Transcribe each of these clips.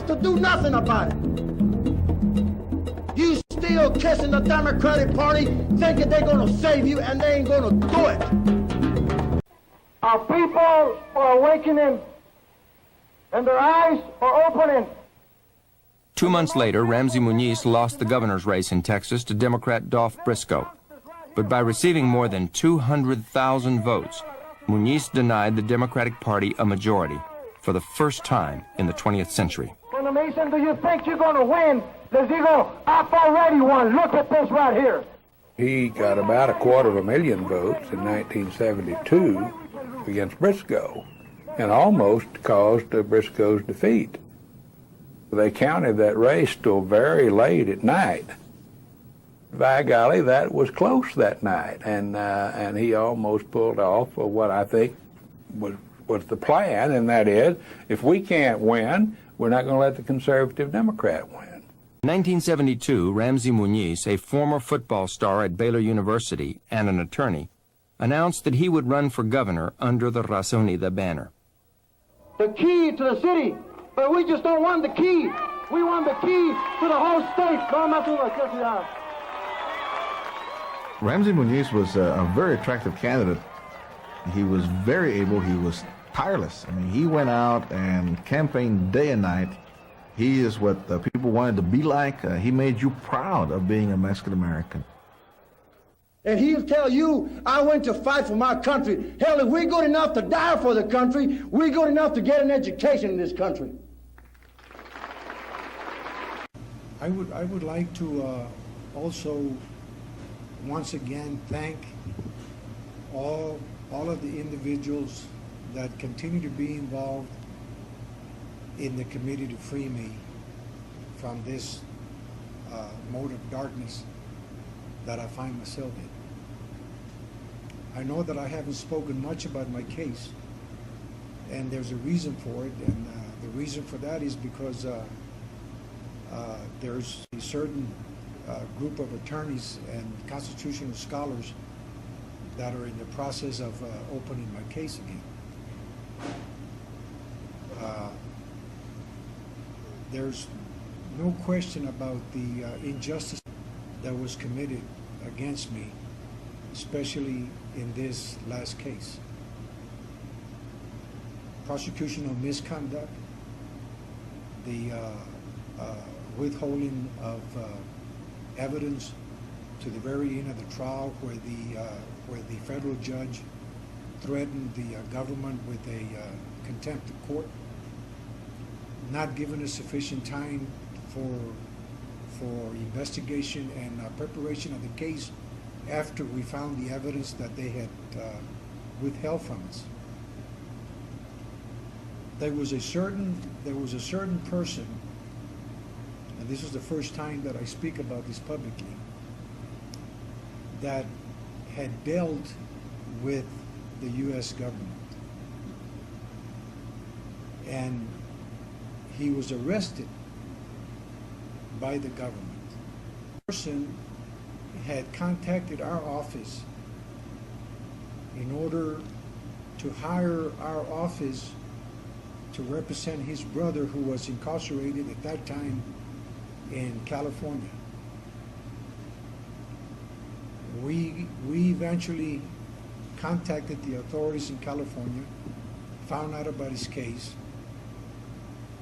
to do nothing about it. You still kissing the Democratic Party, thinking they're going to save you, and they ain't going to do it. Our people are awakening, and their eyes are opening. 2 months later, Ramsey Muniz lost the governor's race in Texas to Democrat Dolph Briscoe. But by receiving more than 200,000 votes, Muniz denied the Democratic Party a majority for the first time in the 20th century. When Mason, do you think you're going to win? Les digo, I've already won. Look at this right here. He got about 250,000 votes in 1972 against Briscoe and almost caused Briscoe's defeat. They counted that race till very late at night. By golly, that was close that night, and he almost pulled off what I think was the plan, and that is, if we can't win, we're not going to let the conservative Democrat win. In 1972, Ramsey Muniz, a former football star at Baylor University and an attorney, announced that he would run for governor under the Raza Unida banner. The key to the city, but we just don't want the key. We want the key to the whole state. Ramsey Muniz was a very attractive candidate. He was very able. He was tireless. I mean, he went out and campaigned day and night. He is what people wanted to be like. He made you proud of being a Mexican American. And he'll tell you, I went to fight for my country. Hell, if we're good enough to die for the country, we're good enough to get an education in this country. I would like to also once again thank all of the individuals that continue to be involved in the committee to free me from this mode of darkness that I find myself in. I know that I haven't spoken much about my case, and there's a reason for it, and the reason for that is because there's a certain group of attorneys and constitutional scholars that are in the process of opening my case again. There's no question about the injustice that was committed against me, especially in this last case. Prosecutional misconduct, the withholding of evidence to the very end of the trial, where the federal judge threatened the government with a contempt of court, not giving us sufficient time for investigation and preparation of the case after we found the evidence that they had withheld from us. There was a certain person, and this is the first time that I speak about this publicly, that had dealt with the U.S. government. And he was arrested by the government. The person had contacted our office in order to hire our office to represent his brother, who was incarcerated at that time in California. We eventually contacted the authorities in California, found out about his case,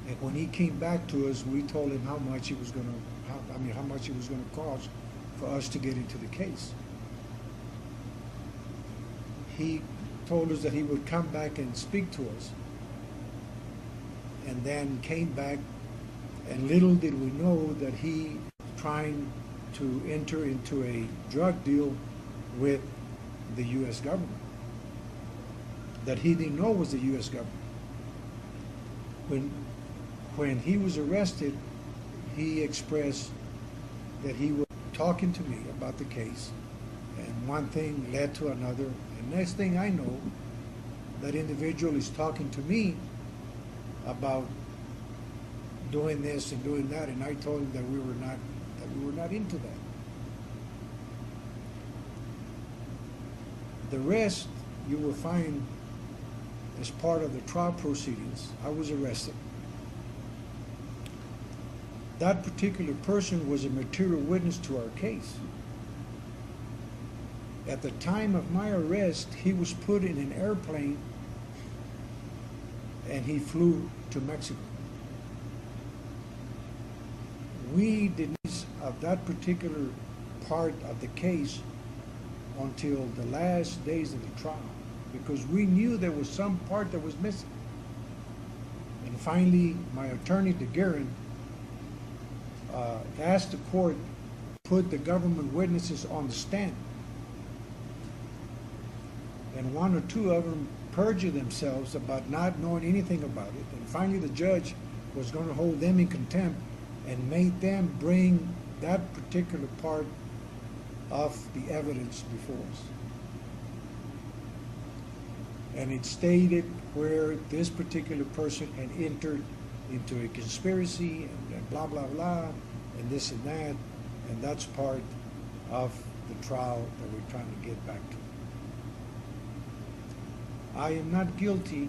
and when he came back to us, we told him how much it was going to cost for us to get into the case. He told us that he would come back and speak to us, and then came back, and little did we know that he was trying to enter into a drug deal with the U.S. government that he didn't know was the U.S. government. When he was arrested, he expressed that he was talking to me about the case, and one thing led to another, and next thing I know, that individual is talking to me about doing this and doing that, and I told him that we were not into that. The rest you will find as part of the trial proceedings. I was arrested. that particular person was a material witness to our case. At the time of my arrest, he was put in an airplane and he flew to Mexico. We did not of that particular part of the case until the last days of the trial, because we knew there was some part that was missing. And finally, my attorney, DeGuerin, asked the court to put the government witnesses on the stand. And one or two of them perjured themselves about not knowing anything about it. And finally, the judge was going to hold them in contempt and made them bring that particular part of the evidence before us. And it stated where this particular person had entered into a conspiracy and blah, blah, blah, and this and that, and that's part of the trial that we're trying to get back to. I am not guilty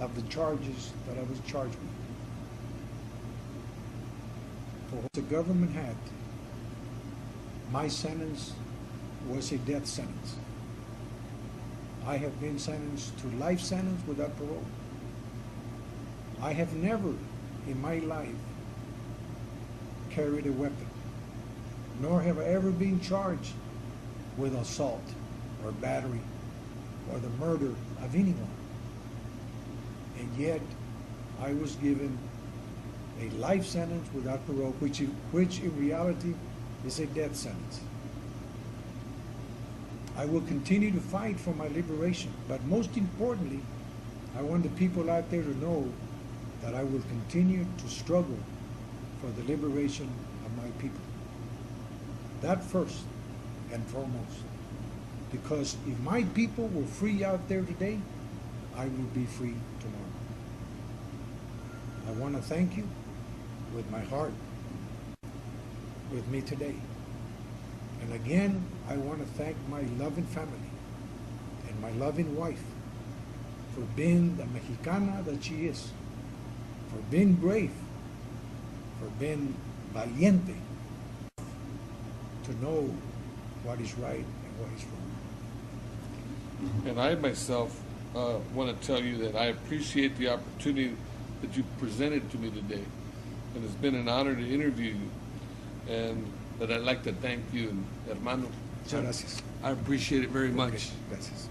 of the charges that I was charged with. For what the government had, my sentence was a death sentence. I have been sentenced to life sentence without parole. I have never in my life carried a weapon, nor have I ever been charged with assault or battery or the murder of anyone. And yet, I was given a life sentence without parole, which in reality is a death sentence. I will continue to fight for my liberation, but most importantly, I want the people out there to know that I will continue to struggle for the liberation of my people. That first and foremost. Because if my people were free out there today, I will be free tomorrow. I want to thank you with my heart, with me today. And again, I want to thank my loving family and my loving wife for being the Mexicana that she is, for being brave, for being valiente, to know what is right and what is wrong. And I myself want to tell you that I appreciate the opportunity that you presented to me today. And it's been an honor to interview you. And that I'd like to thank you, hermano. Muchas gracias. I appreciate it very much. Gracias.